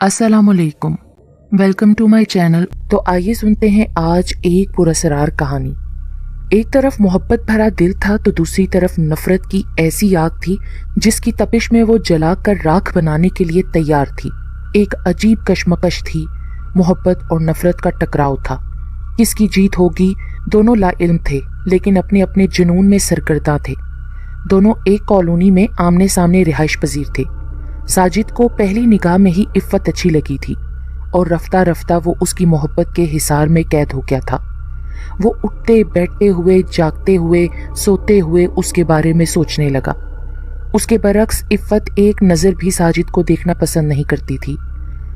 अस्सलामुअलैकुम, welcome to my channel. तो आइए सुनते हैं आज एक पुरअसरार कहानी। एक तरफ मोहब्बत भरा दिल था तो दूसरी तरफ नफरत की ऐसी आग थी जिसकी तपिश में वो जलाकर राख बनाने के लिए तैयार थी। एक अजीब कशमकश थी, मोहब्बत और नफरत का टकराव था। किसकी जीत होगी, दोनों लाइल्म थे लेकिन अपने अपने जुनून में सरगर्दा थे। दोनों एक कॉलोनी में आमने सामने रिहाइश पजीर थे। साजिद को पहली निगाह में ही इफ़्फ़त अच्छी लगी थी और रफ्ता रफ्ता वो उसकी मोहब्बत के हिसार में कैद हो गया था। वो उठते बैठते हुए, जागते हुए, सोते हुए उसके बारे में सोचने लगा। उसके बरक्स इफ़्फ़त एक नज़र भी साजिद को देखना पसंद नहीं करती थी।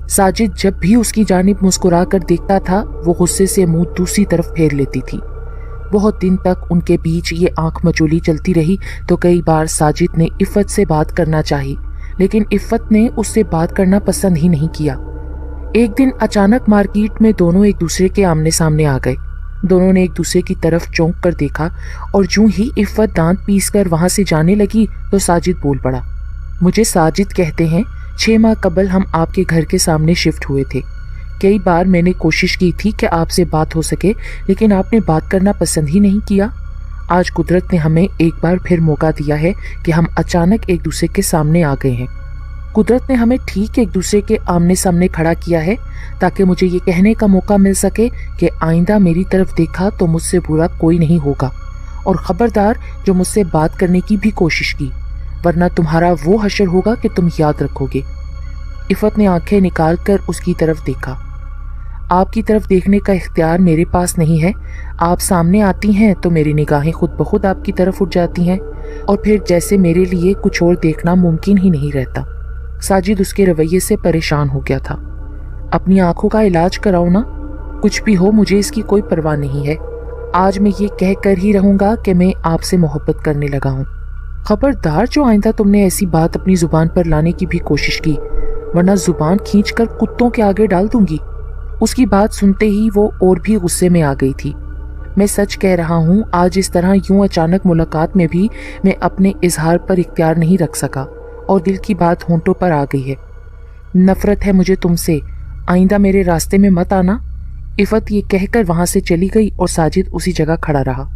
साजिद जब भी उसकी जानिब मुस्कुरा कर देखता था वो गुस्से से मुंह दूसरी तरफ फेर लेती थी। बहुत दिन तक उनके बीच ये आंख मचोली चलती रही तो कई बार साजिद ने इफ़्फ़त से बात करना चाही लेकिन इफ़्फ़त ने उससे बात करना पसंद ही नहीं किया। एक दिन अचानक मार्केट में दोनों एक दूसरे के आमने सामने आ गए। दोनों ने एक दूसरे की तरफ चौंक कर देखा और यूं ही इफ़्फ़त दांत पीस कर वहां से जाने लगी तो साजिद बोल पड़ा, मुझे साजिद कहते हैं। 6 माह कबल हम आपके घर के सामने शिफ्ट हुए थे। कई बार मैंने कोशिश की थी कि आपसे बात हो सके लेकिन आपने बात करना पसंद ही नहीं किया। आज कुदरत ने हमें एक बार फिर मौका दिया है कि हम अचानक एक दूसरे के सामने आ गए हैं। कुदरत ने हमें ठीक एक दूसरे के आमने सामने खड़ा किया है ताकि मुझे ये कहने का मौका मिल सके कि आइंदा मेरी तरफ देखा तो मुझसे बुरा कोई नहीं होगा और खबरदार जो मुझसे बात करने की भी कोशिश की वरना तुम्हारा वो हशर होगा कि तुम याद रखोगे। इफ़्फ़त ने आंखें निकाल कर उसकी तरफ देखा। आपकी तरफ देखने का इख्तियार मेरे पास नहीं है। आप सामने आती हैं तो मेरी निगाहें खुद ब खुद आपकी तरफ उठ जाती हैं और फिर जैसे मेरे लिए कुछ और देखना मुमकिन ही नहीं रहता। साजिद उसके रवैये से परेशान हो गया था। अपनी आंखों का इलाज कराओ ना, कुछ भी हो मुझे इसकी कोई परवाह नहीं है। आज मैं ये कह कर ही रहूंगा कि मैं आपसे मोहब्बत करने लगा हूँ। खबरदार जो आइंदा तुमने ऐसी बात अपनी जुबान पर लाने की भी कोशिश की वरना जुबान खींच कर कुत्तों के आगे डाल दूंगी। उसकी बात सुनते ही वो और भी गुस्से में आ गई थी। मैं सच कह रहा हूँ, आज इस तरह यूं अचानक मुलाकात में भी मैं अपने इजहार पर इख्तियार नहीं रख सका और दिल की बात होंठों पर आ गई है। नफरत है मुझे तुमसे, आइंदा मेरे रास्ते में मत आना। इफ़्फ़त ये कहकर वहां से चली गई और साजिद उसी जगह खड़ा रहा।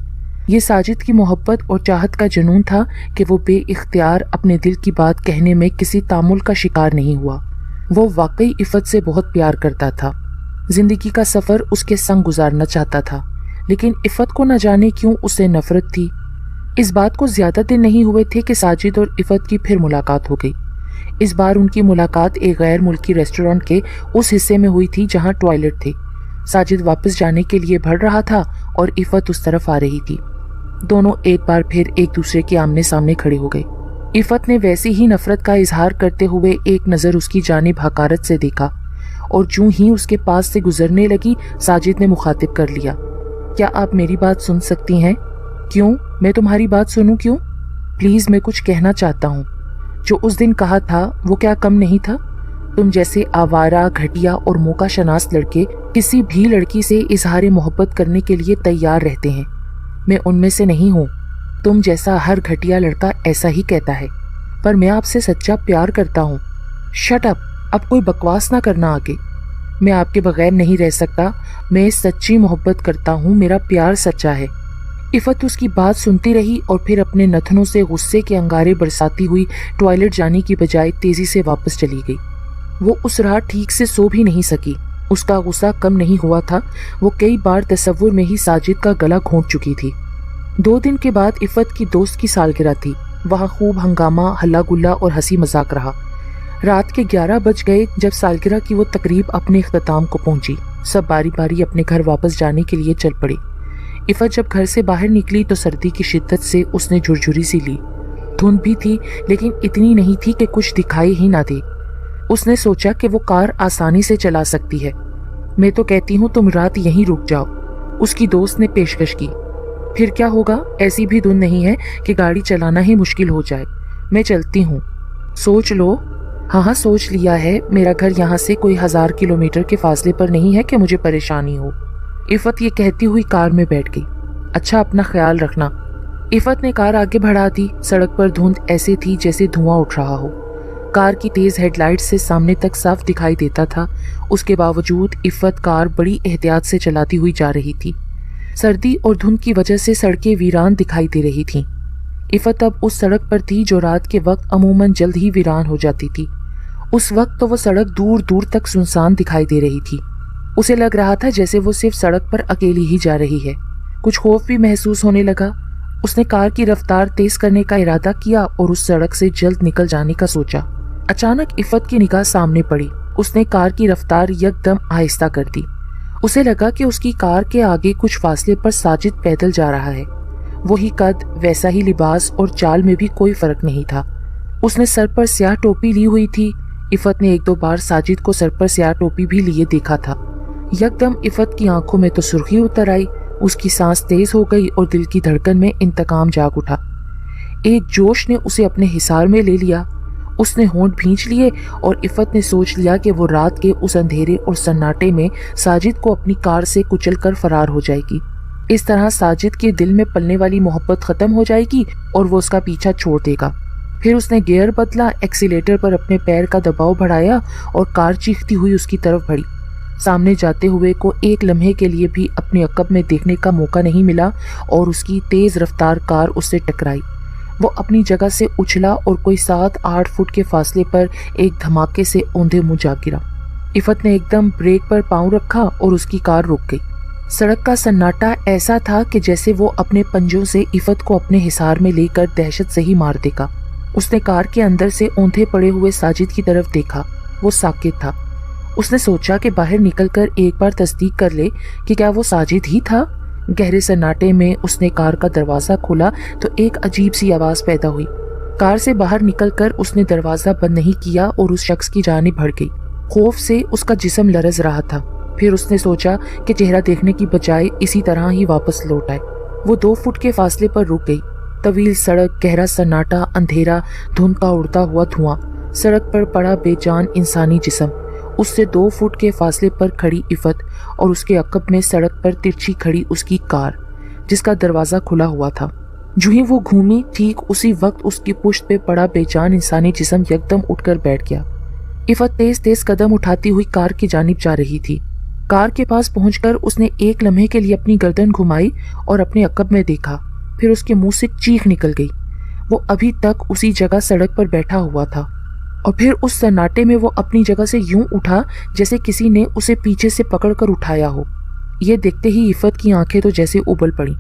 ये साजिद की मोहब्बत और चाहत का जुनून था कि वो बेइख्तियार अपने दिल की बात कहने में किसी तामुल का शिकार नहीं हुआ। वो वाकई इफ़्फ़त से बहुत प्यार करता था, जिंदगी का सफर उसके संग गुजारना चाहता था लेकिन इफ़्फ़त को न जाने क्यों उससे नफरत थी। इस बात को ज्यादा दिन नहीं हुए थे कि साजिद और इफ़्फ़त की फिर मुलाकात हो गई। इस बार उनकी मुलाकात एक गैर मुल्की रेस्टोरेंट के उस हिस्से में हुई थी जहां टॉयलेट थे। साजिद वापस जाने के लिए बढ़ रहा था और इफ़्फ़त उस तरफ आ रही थी। दोनों एक बार फिर एक दूसरे के आमने सामने खड़े हो गए। इफ़्फ़त ने वैसी ही नफरत का इजहार करते हुए एक नज़र उसकी जानिब हकारत से देखा और यूं ही उसके पास से गुजरने लगी साजिद ने मुखातिब कर लिया, क्या आप मेरी बात सुन सकती हैं? क्यों, मैं तुम्हारी बात सुनूं क्यों? प्लीज मैं कुछ कहना चाहता हूँ। जो उस दिन कहा था वो क्या कम नहीं था? तुम जैसे आवारा, घटिया और मौका शनास लड़के किसी भी लड़की से इजहार मोहब्बत करने के लिए तैयार रहते हैं। मैं उनमें से नहीं हूँ। तुम जैसा हर घटिया लड़का ऐसा ही कहता है, पर मैं आपसे सच्चा प्यार करता हूँ। शट अप, अब कोई बकवास ना करना आगे। मैं आपके बगैर नहीं रह सकता। मैं सच्ची मोहब्बत करता हूँ, मेरा प्यार सच्चा है। इफ़्फ़त उसकी बात सुनती रही और फिर अपने नथनों से गुस्से के अंगारे बरसाती हुई टॉयलेट जाने की बजाय तेजी से वापस चली गई। वो उस रात ठीक से सो भी नहीं सकी। उसका गुस्सा कम नहीं हुआ था। वो कई बार तसव्वुर में ही साजिद का गला घोंट चुकी थी। 2 दिन के बाद इफ़्फ़त की दोस्त की सालगिरह थी। वहाँ खूब हंगामा, हल्ला गुल्ला और हंसी मजाक रहा। रात के 11 बज गए जब सालगिरह की वो तकरीब अपने इख्तिताम को पहुंची। सब बारी बारी अपने घर वापस जाने के लिए चल पड़े। इफ़्फ़त जब घर से बाहर निकली तो सर्दी की शिद्दत से उसने झुरझुरी सी ली। धुंध भी थी लेकिन इतनी नहीं थी कि कुछ दिखाई ही ना दे। उसने सोचा कि वो कार आसानी से चला सकती है। मैं तो कहती हूँ तुम रात यहीं रुक जाओ, उसकी दोस्त ने पेशकश की। फिर क्या होगा, ऐसी भी धुंध नहीं है कि गाड़ी चलाना ही मुश्किल हो जाए। मैं चलती हूँ। सोच लो। हाँ, सोच लिया है। मेरा घर यहाँ से कोई 1000 किलोमीटर के फासले पर नहीं है कि मुझे परेशानी हो। इफ़्फ़त ये कहती हुई कार में बैठ गई। अच्छा, अपना ख्याल रखना। इफ़्फ़त ने कार आगे बढ़ा दी। सड़क पर धुंध ऐसे थी जैसे धुआं उठ रहा हो। कार की तेज हेडलाइट से सामने तक साफ दिखाई देता था। उसके बावजूद इफ़त कार बड़ी एहतियात से चलाती हुई जा रही थी। सर्दी और धुंध की वजह से सड़कें वीरान दिखाई दे रही थीं। इफ़त अब उस सड़क पर थी जो रात के वक्त अमूमन जल्द ही वीरान हो जाती थी। उस वक्त तो वो सड़क दूर दूर तक सुनसान दिखाई दे रही थी। उसे लग रहा था जैसे वो सिर्फ सड़क पर अकेली ही जा रही है। कुछ खौफ भी महसूस होने लगा। उसने कार की रफ्तार तेज करने का इरादा किया और उस सड़क से जल्द निकल जाने का सोचा। अचानक इफ़त की निगाह सामने पड़ी। उसने कार की रफ्तार यकदम आहिस्ता कर दी। उसे लगा कि उसकी कार के आगे कुछ फासले पर साजिद पैदल जा रहा है। वही कद, वैसा ही लिबास और चाल में भी कोई फर्क नहीं था। उसने सर पर स्याह टोपी ली हुई थी। इफ़त ने एक दो बार साजिद को सर पर स्याह टोपी भी लिए देखा था। यकदम इफ़त की आंखों में तो सुर्खी उतर आई। उसकी सांस तेज हो गई और दिल की धड़कन में इंतकाम जाग उठा। एक जोश ने उसे अपने हिसार में ले लिया। उसने होंठ भींच लिए और इफ़त ने सोच लिया कि वो रात के उस अंधेरे और सन्नाटे में साजिद को अपनी कार से कुचलकर फरार हो जाएगी। इस तरह साजिद के दिल में पलने वाली मोहब्बत खत्म हो जाएगी और वो उसका पीछा छोड़ देगा। फिर उसने गियर बदला, एक्सीलेटर पर अपने पैर का दबाव बढ़ाया और कार चीखती हुई उसकी तरफ बढ़ी। सामने जाते हुए को एक लम्हे के लिए भी अपने अकब में देखने का मौका नहीं मिला और उसकी तेज रफ्तार कार उससे टकराई। वो अपनी जगह से उछला और कोई 7-8 फुट के फासले पर एक धमाके से औंधे मुंह जा गिरा। इफ़त ने एकदम ब्रेक पर पांव रखा और उसकी कार रुक गई। सड़क का सन्नाटा ऐसा था कि जैसे वो अपने पंजों से इफ़त को अपने हिसार में लेकर दहशत से ही मार देगा। उसने कार के अंदर से औंधे पड़े हुए साजिद की तरफ देखा। वो साकित था। उसने सोचा कि बाहर निकलकर एक बार तस्दीक कर ले कि क्या वो साजिद ही था। गहरे सन्नाटे में उसने कार का दरवाज़ा खोला तो एक अजीब सी आवाज़ पैदा हुई। कार से बाहर निकलकर उसने दरवाज़ा बंद नहीं किया और उस शख्स की जानिब बढ़ गई। खौफ से उसका जिस्म लरज़ रहा था। फिर उसने सोचा कि चेहरा देखने की बजाय इसी तरह ही वापस लौट आए। वो 2 फुट के फासले पर रुक गई। तवील सड़क, गहरा सन्नाटा, अंधेरा, धुंध का उड़ता हुआ धुआं। सड़क पर पड़ा बेजान इंसानी जिस्म। उससे 2 फुट के फासले पर खड़ी इफ़त और उसके अकब में सड़क पर तिरछी खड़ी उसकी कार, जिसका दरवाज़ा खुला हुआ था। जो ही वो घूमी, ठीक उसी वक्त उसकी पुश्त पे पड़ा बेजान इंसानी जिस्म यकदम उठकर बैठ गया। इफ़त तेज तेज कदम उठाती हुई कार की जानिब जा रही थी। कार के पास पहुंचकर उसने एक लम्हे के लिए अपनी गर्दन घुमाई और अपने अकब में देखा। फिर उसके मुंह से चीख निकल गई। वो अभी तक उसी जगह सड़क पर बैठा हुआ था और फिर उस सन्नाटे में वो अपनी जगह से यूं उठा जैसे किसी ने उसे पीछे से पकड़कर उठाया हो। ये देखते ही इफ़त की आंखें तो जैसे उबल पड़ी।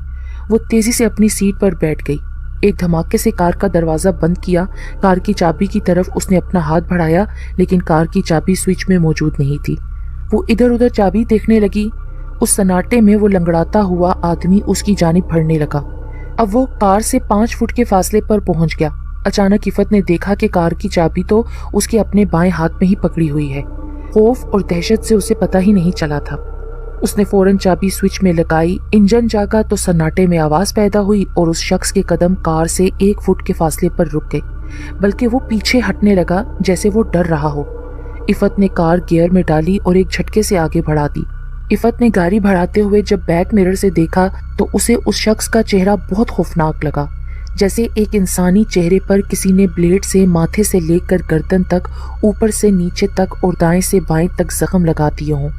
वो तेजी से अपनी सीट पर बैठ गई। एक धमाके से कार का दरवाज़ा बंद किया। कार की चाबी की तरफ उसने अपना हाथ बढ़ाया, लेकिन कार की चाबी स्विच में मौजूद नहीं थी। वो इधर उधर चाबी देखने लगी। उस सन्नाटे में वो लंगड़ाता हुआ आदमी उसकी जानिब बढ़ने लगा। अब वो कार से 5 फुट के फासले पर पहुंच गया। अचानक इफ़त ने देखा कि कार की चाबी तो उसके अपने बाएं हाथ में ही पकड़ी हुई है। खौफ और दहशत से उसे पता ही नहीं चला था। उसने फौरन चाबी स्विच में लगाई। इंजन जागा तो सन्नाटे में आवाज़ पैदा हुई और उस शख्स के कदम कार से 1 फुट के फासले पर रुक गए, बल्कि वो पीछे हटने लगा जैसे वो डर रहा हो। इफ़त ने कार गियर में डाली और एक झटके से आगे बढ़ा दी। इफ़त ने गाड़ी बढ़ाते हुए जब बैक मिरर से देखा तो उसे उस शख्स का चेहरा बहुत खौफनाक लगा, जैसे एक इंसानी चेहरे पर किसी ने ब्लेड से माथे से लेकर गर्दन तक, ऊपर से नीचे तक और दाएं से बाएं तक जख्म लगा दिए हों।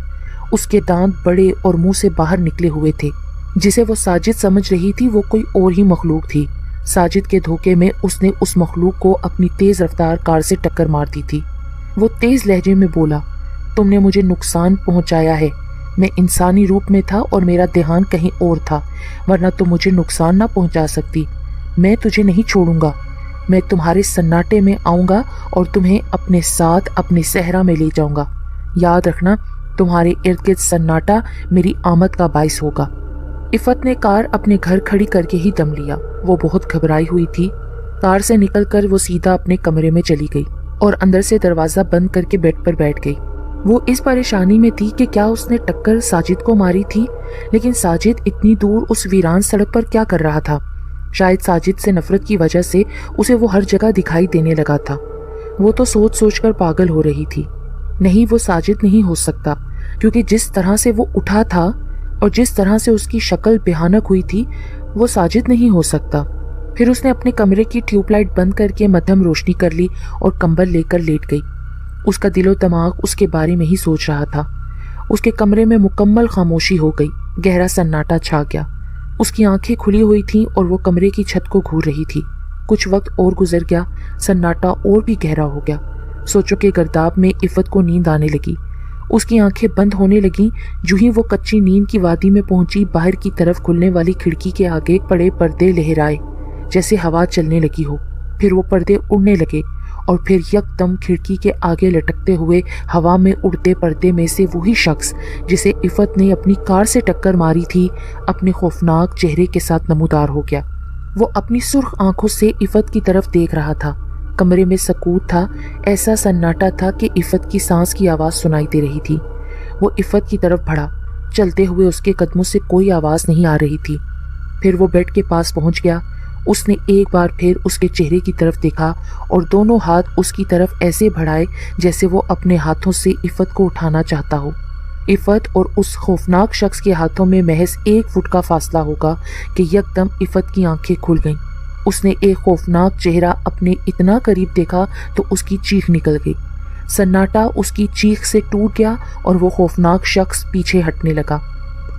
उसके दांत बड़े और मुंह से बाहर निकले हुए थे। जिसे वो साजिद समझ रही थी वो कोई और ही मखलूक थी। साजिद के धोखे में उसने उस मखलूक को अपनी तेज रफ्तार कार से टक्कर मार दी थी। वो तेज लहजे में बोला, तुमने मुझे नुकसान पहुंचाया है। मैं इंसानी रूप में था और मेरा ध्यान कहीं और था, वरना तुम मुझे नुकसान ना पहुंचा सकती। मैं तुझे नहीं छोड़ूंगा। मैं तुम्हारे सन्नाटे में आऊंगा और तुम्हें अपने साथ अपने सहरा में ले जाऊंगा। याद रखना, तुम्हारे इर्द गिर्द सन्नाटा मेरी आमद का बाइस होगा। इफ़त ने कार अपने घर खड़ी करके ही दम लिया। वो बहुत घबराई हुई थी। कार से निकलकर वो सीधा अपने कमरे में चली गई और अंदर से दरवाज़ा बंद करके बेड पर बैठ गई। वो इस परेशानी में थी कि क्या उसने टक्कर साजिद को मारी थी, लेकिन साजिद इतनी दूर उस वीरान सड़क पर क्या कर रहा था। शायद साजिद से नफरत की वजह से उसे वो हर जगह दिखाई देने लगा था। वो तो सोच सोच कर पागल हो रही थी। नहीं, वो साजिद नहीं हो सकता, क्योंकि जिस तरह से वो उठा था और जिस तरह से उसकी शक्ल भयानक हुई थी, वो साजिद नहीं हो सकता। फिर उसने अपने कमरे की ट्यूबलाइट बंद करके मध्यम रोशनी कर ली और कंबल लेकर लेट गई। उसका दिलो दिमाग उसके बारे में ही सोच रहा था। उसके कमरे में मुकम्मल खामोशी हो गई, गहरा सन्नाटा छा गया। उसकी आंखें खुली हुई थीं और वो कमरे की छत को घूर रही थी। कुछ वक्त और गुजर गया, सन्नाटा और भी गहरा हो गया। सोचों के गर्दाब में इफ़त को नींद आने लगी। उसकी आंखें बंद होने लगीं। जो ही वो कच्ची नींद की वादी में पहुंची, बाहर की तरफ खुलने वाली खिड़की के आगे पड़े पर्दे लहराए जैसे हवा चलने लगी हो। फिर वो पर्दे उड़ने लगे और फिर यकदम खिड़की के आगे लटकते हुए हवा में उड़ते पर्दे में से वही शख्स जिसे इफ़त ने अपनी कार से टक्कर मारी थी, अपने खौफनाक चेहरे के साथ नमूदार हो गया। वो अपनी सुर्ख आंखों से इफ़त की तरफ देख रहा था। कमरे में सकूत था, ऐसा सन्नाटा था कि इफ़त की सांस की आवाज़ सुनाई दे रही थी। वो इफ़त की तरफ बढ़ा। चलते हुए उसके कदमों से कोई आवाज़ नहीं आ रही थी। फिर वो बेड के पास पहुंच गया। उसने एक बार फिर उसके चेहरे की तरफ देखा और दोनों हाथ उसकी तरफ ऐसे बढ़ाए जैसे वो अपने हाथों से इफ़त को उठाना चाहता हो। इफ़त और उस खौफनाक शख्स के हाथों में महज 1 फुट का फासला होगा कि यकदम इफ़त की आंखें खुल गईं। उसने एक खौफनाक चेहरा अपने इतना करीब देखा तो उसकी चीख निकल गई। सन्नाटा उसकी चीख से टूट गया और वो खौफनाक शख्स पीछे हटने लगा।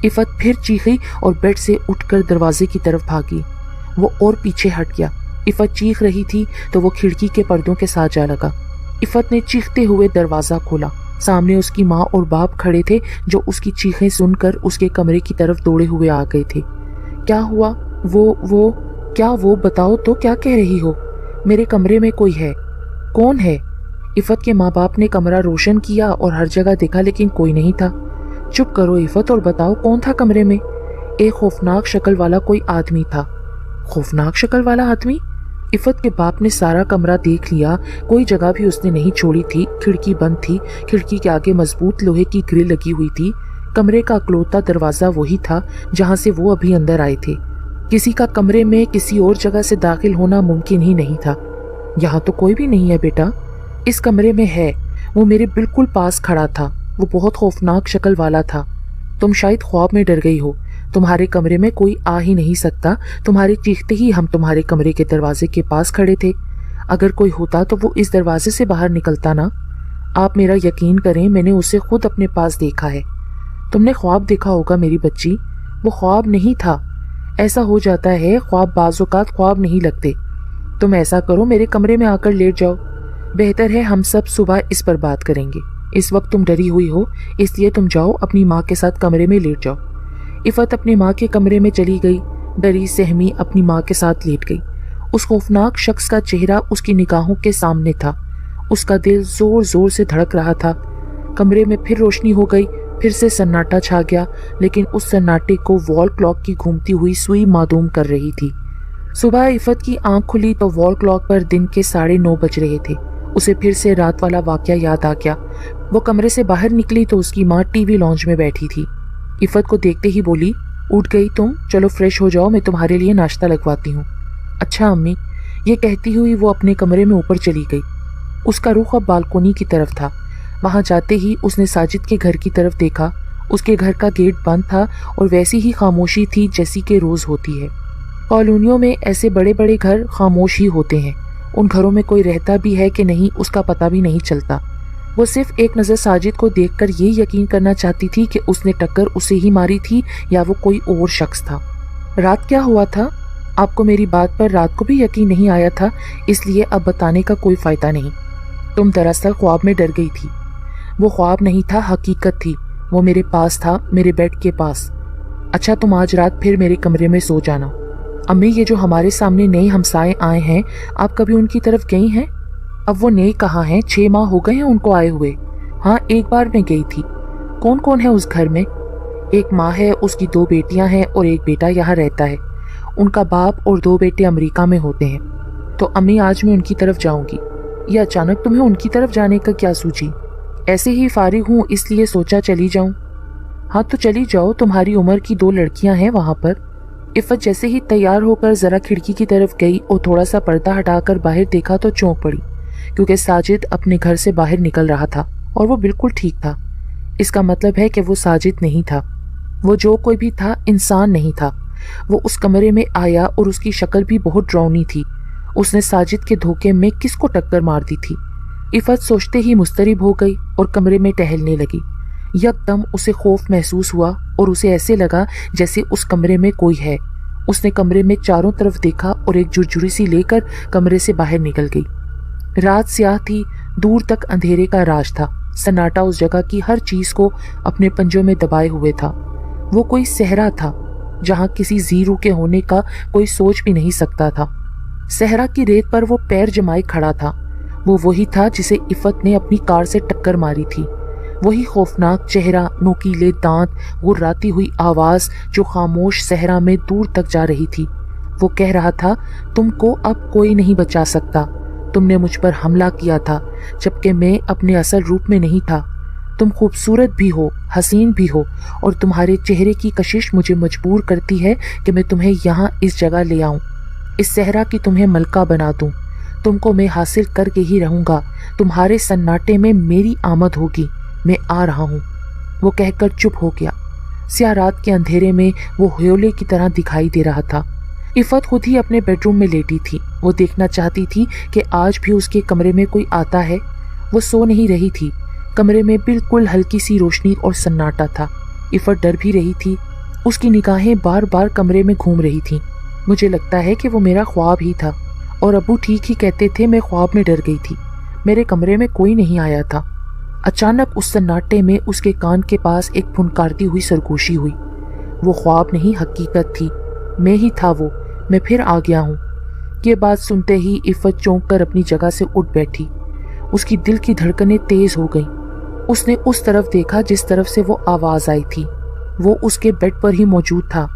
इफ़त फिर चीखी और बेड से उठकर दरवाजे की तरफ भागी। वो और पीछे हट गया। इफ़त चीख रही थी तो वो खिड़की के पर्दों के साथ जा लगा। इफ़त ने चीखते हुए दरवाज़ा खोला। सामने उसकी माँ और बाप खड़े थे जो उसकी चीखें सुनकर उसके कमरे की तरफ दौड़े हुए आ गए थे। क्या हुआ? वो बताओ तो, क्या कह रही हो? मेरे कमरे में कोई है। कौन है? इफ़त के माँ बाप ने कमरा रोशन किया और हर जगह देखा लेकिन कोई नहीं था। चुप करो इफ़त और बताओ कौन था कमरे में? एक खौफनाक शक्ल वाला कोई आदमी था। खौफनाक शक्ल वाला आदमी? इफ़त के बाप ने सारा कमरा देख लिया, कोई जगह भी उसने नहीं छोड़ी थी। खिड़की बंद थी, खिड़की के आगे मजबूत लोहे की ग्रिल लगी हुई थी। कमरे का इकलौता दरवाज़ा वही था जहाँ से वो अभी अंदर आए थे। किसी का कमरे में किसी और जगह से दाखिल होना मुमकिन ही नहीं था। यहाँ तो कोई भी नहीं है बेटा। इस कमरे में है, वो मेरे बिल्कुल पास खड़ा था। वो बहुत खौफनाक शक्ल वाला था। तुम शायद ख्वाब में डर गई हो। तुम्हारे कमरे में कोई आ ही नहीं सकता। तुम्हारे चीखते ही हम तुम्हारे कमरे के दरवाजे के पास खड़े थे। अगर कोई होता तो वो इस दरवाजे से बाहर निकलता ना। आप मेरा यकीन करें, मैंने उसे खुद अपने पास देखा है। तुमने ख्वाब देखा होगा मेरी बच्ची, वो ख्वाब नहीं था। ऐसा हो जाता है, ख्वाब बाज़ औक़ात ख्वाब नहीं लगते। तुम ऐसा करो, मेरे कमरे में आकर लेट जाओ। बेहतर है हम सब सुबह इस पर बात करेंगे। इस वक्त तुम डरी हुई हो, इसलिए तुम जाओ अपनी माँ के साथ कमरे में लेट जाओ। इफ़त अपनी माँ के कमरे में चली गई। डरी सहमी अपनी माँ के साथ लेट गई। उस खौफनाक शख्स का चेहरा उसकी निगाहों के सामने था। उसका दिल जोर जोर से धड़क रहा था। कमरे में फिर रोशनी हो गई, फिर से सन्नाटा छा गया, लेकिन उस सन्नाटे को वॉल क्लॉक की घूमती हुई सुई मादूम कर रही थी। सुबह इफ़त की आंख खुली तो वॉल क्लॉक पर दिन के 9:30 बज रहे थे। उसे फिर से रात वाला वाकया याद आ गया। वो कमरे से बाहर निकली तो उसकी माँ टीवी लॉन्च में बैठी थी। इफ़त को देखते ही बोली, उठ गई तुम? चलो फ्रेश हो जाओ, मैं तुम्हारे लिए नाश्ता लगवाती हूँ। अच्छा अम्मी। ये कहती हुई वो अपने कमरे में ऊपर चली गई। उसका रुख अब बालकोनी की तरफ था। वहाँ जाते ही उसने साजिद के घर की तरफ देखा। उसके घर का गेट बंद था और वैसी ही खामोशी थी जैसी कि रोज़ होती है। कॉलोनियों में ऐसे बड़े बड़े घर खामोश ही होते हैं। उन घरों में कोई रहता भी है कि नहीं उसका पता भी नहीं चलता। वो सिर्फ एक नज़र साजिद को देखकर ये यकीन करना चाहती थी कि उसने टक्कर उसे ही मारी थी या वो कोई और शख्स था। रात क्या हुआ था? आपको मेरी बात पर रात को भी यकीन नहीं आया था, इसलिए अब बताने का कोई फ़ायदा नहीं। तुम दरअसल ख्वाब में डर गई थी। वो ख्वाब नहीं था, हकीकत थी। वो मेरे पास था, मेरे बेड के पास। अच्छा तुम आज रात फिर मेरे कमरे में सो जाना। अम्मी, ये जो हमारे सामने नए हमसाए आए हैं, आप कभी उनकी तरफ गई हैं? अब वो नए कहाँ हैं? 6 माह हो गए हैं उनको आए हुए। हाँ, एक बार मैं गई थी। कौन कौन है उस घर में? एक माँ है, उसकी 2 बेटियां हैं और एक बेटा यहाँ रहता है। उनका बाप और 2 बेटे अमेरिका में होते हैं। तो अम्मी आज मैं उनकी तरफ जाऊंगी। ये अचानक तुम्हें उनकी तरफ जाने का क्या सूझी? ऐसे ही फारिग हूँ इसलिए सोचा चली जाऊं। हाँ तो चली जाओ, तुम्हारी उम्र की 2 लड़कियां हैं वहाँ पर। इफ़त जैसे ही तैयार होकर ज़रा खिड़की की तरफ गई और थोड़ा सा पर्दा हटाकर बाहर देखा तो चौंक पड़ी, क्योंकि साजिद अपने घर से बाहर निकल रहा था और वो बिल्कुल ठीक था। इसका मतलब है कि वो साजिद नहीं था। वो जो कोई भी था, इंसान नहीं था। وہ اس کمرے میں آیا اور اس کی شکل بھی بہت ڈراؤنی تھی۔ اس نے ساجد کے دھوکے میں کس کو ٹکر مار دی تھی؟ عفت سوچتے ہی مضطرب ہو گئی اور کمرے میں ٹہلنے لگی۔ یکدم اسے خوف محسوس ہوا اور اسے ایسے لگا جیسے اس کمرے میں کوئی ہے۔ اس نے کمرے میں چاروں طرف دیکھا اور ایک جھرجھری سی لے کر کمرے سے باہر نکل گئی۔ رات سیاہ تھی، دور تک اندھیرے کا راج تھا۔ سناٹا اس جگہ کی ہر چیز کو اپنے پنجوں میں دبائے ہوئے تھا۔ وہ کوئی صحرا تھا جہاں کسی زیرو کے ہونے کا کوئی سوچ بھی نہیں سکتا تھا۔ صحرا کی ریت پر وہ پیر جمائے کھڑا تھا۔ وہ وہی تھا جسے عفت نے اپنی کار سے ٹکر ماری تھی۔ وہی خوفناک چہرہ، نوکیلے دانت، غراتی ہوئی آواز جو خاموش صحرا میں دور تک جا رہی تھی۔ وہ کہہ رہا تھا، تم کو اب کوئی نہیں بچا سکتا۔ تم نے مجھ پر حملہ کیا تھا جبکہ میں اپنے اصل روپ میں نہیں تھا۔ تم خوبصورت بھی ہو، حسین بھی ہو، اور تمہارے چہرے کی کشش مجھے مجبور کرتی ہے کہ میں تمہیں یہاں اس جگہ لے آؤں، اس صحرا کی تمہیں ملکہ بنا دوں۔ تم کو میں حاصل کر کے ہی رہوں گا۔ تمہارے سناٹے میں میری آمد ہوگی۔ میں آ رہا ہوں۔ وہ کہہ کر چپ ہو گیا۔ سیاہ رات کے اندھیرے میں وہ ہیولے کی طرح دکھائی دے رہا تھا۔ عفت خود ہی اپنے بیڈ روم میں لیٹی تھی۔ وہ دیکھنا چاہتی تھی کہ آج بھی اس کے کمرے میں کوئی آتا ہے۔ وہ سو نہیں رہی تھی۔ کمرے میں بالکل ہلکی سی روشنی اور سناٹا تھا۔ عفت ڈر بھی رہی تھی۔ اس کی نگاہیں بار بار کمرے میں گھوم رہی تھیں۔ مجھے لگتا ہے کہ وہ میرا خواب ہی تھا، اور ابو ٹھیک ہی کہتے تھے، میں خواب میں ڈر گئی تھی۔ میرے کمرے میں کوئی نہیں آیا تھا۔ اچانک اس سناٹے میں اس کے کان کے پاس ایک پھنکارتی ہوئی سرگوشی ہوئی۔ وہ خواب نہیں، حقیقت تھی۔ میں ہی تھا وہ۔ میں پھر آ گیا ہوں۔ یہ بات سنتے ہی عفت چونک کر اپنی جگہ سے اٹھ بیٹھی۔ اس کی دل کی دھڑکنیں تیز ہو گئیں۔ اس نے اس طرف دیکھا جس طرف سے وہ آواز آئی تھی۔ وہ اس کے بیڈ پر ہی موجود تھا۔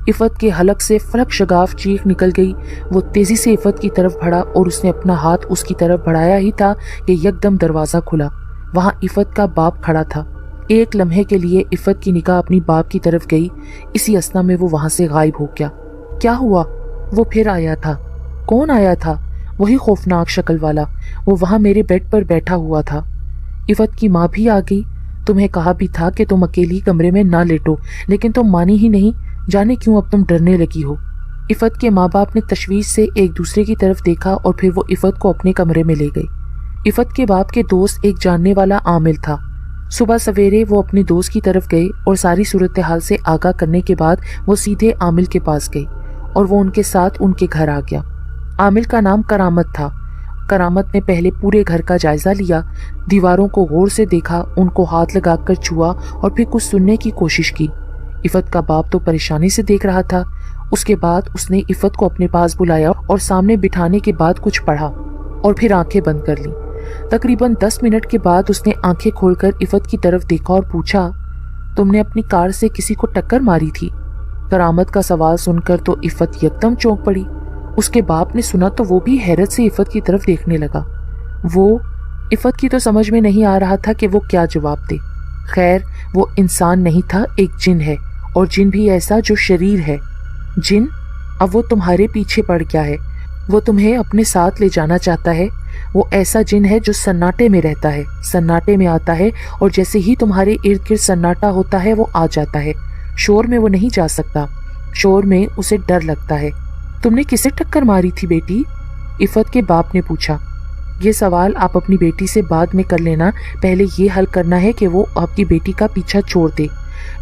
عفت کے حلق سے فلک شگاف چیخ نکل گئی۔ وہ تیزی سے عفت کی طرف بڑھا اور اس نے اپنا ہاتھ اس کی طرف بڑھایا ہی تھا کہ یکدم دروازہ کھلا۔ وہاں عفت کا باپ کھڑا تھا۔ ایک لمحے کے لیے عفت کی نگاہ اپنی باپ کی طرف گئی۔ اسی اثنا میں وہ وہاں سے غائب ہو گیا۔ کیا ہوا؟ وہ پھر آیا تھا۔ کون آیا تھا؟ وہی خوفناک شکل والا۔ وہ وہاں میرے بیڈ پر بیٹھا ہوا تھا۔ عفت کی ماں بھی آ گئی۔ تمہیں کہا بھی تھا کہ تم اکیلی کمرے میں نہ لیٹو، لیکن تم مانی ہی نہیں۔ جانے کیوں اب تم ڈرنے لگی ہو؟ عفت کے ماں باپ نے تشویش سے ایک دوسرے کی طرف دیکھا اور پھر وہ عفت کو اپنے کمرے میں لے گئی۔ عفت کے باپ کے دوست ایک جاننے والا عامل تھا۔ صبح سویرے وہ اپنے دوست کی طرف گئے اور ساری صورتحال سے آگاہ کرنے کے بعد وہ سیدھے عامل کے پاس گئے اور وہ ان کے ساتھ ان کے گھر آ گیا۔ عامل کا نام کرامت تھا۔ کرامت نے پہلے پورے گھر کا جائزہ لیا، دیواروں کو غور سے دیکھا، ان کو ہاتھ لگا کر چھوا اور پھر کچھ سننے کی کوشش کی۔ عفت کا باپ تو پریشانی سے دیکھ رہا تھا۔ اس کے بعد اس نے عفت کو اپنے پاس بلایا اور سامنے بٹھانے کے بعد کچھ پڑھا اور پھر آنکھیں بند کر لیں۔ تقریباً 10 منٹ کے بعد اس نے آنکھیں کھول کر عفت کی طرف دیکھا اور پوچھا، تم نے اپنی کار سے کسی کو ٹکر ماری تھی؟ کرامت کا سوال سن کر تو عفت یکدم چونک پڑی۔ اس کے باپ نے سنا تو وہ بھی حیرت سے عفت کی طرف دیکھنے لگا۔ عفت کی تو سمجھ میں نہیں آ رہا تھا کہ وہ کیا جواب دے۔ خیر، وہ انسان نہیں تھا، ایک جن ہے، اور جن بھی ایسا جو شریر ہے۔ جن؟ اب وہ تمہارے پیچھے پڑ گیا ہے۔ وہ تمہیں اپنے ساتھ لے جانا چاہتا ہے۔ وہ ایسا جن ہے جو سناٹے میں رہتا ہے، سناٹے میں آتا ہے، اور جیسے ہی تمہارے ارد گرد سناٹا ہوتا ہے وہ آ جاتا ہے۔ شور میں وہ نہیں جا سکتا، شور میں اسے ڈر لگتا ہے۔ تم نے کسے ٹکر ماری تھی بیٹی؟ عفت کے باپ نے پوچھا۔ یہ سوال آپ اپنی بیٹی سے بعد میں کر لینا، پہلے یہ حل کرنا ہے کہ وہ آپ کی بیٹی کا پیچھا چھوڑ دے،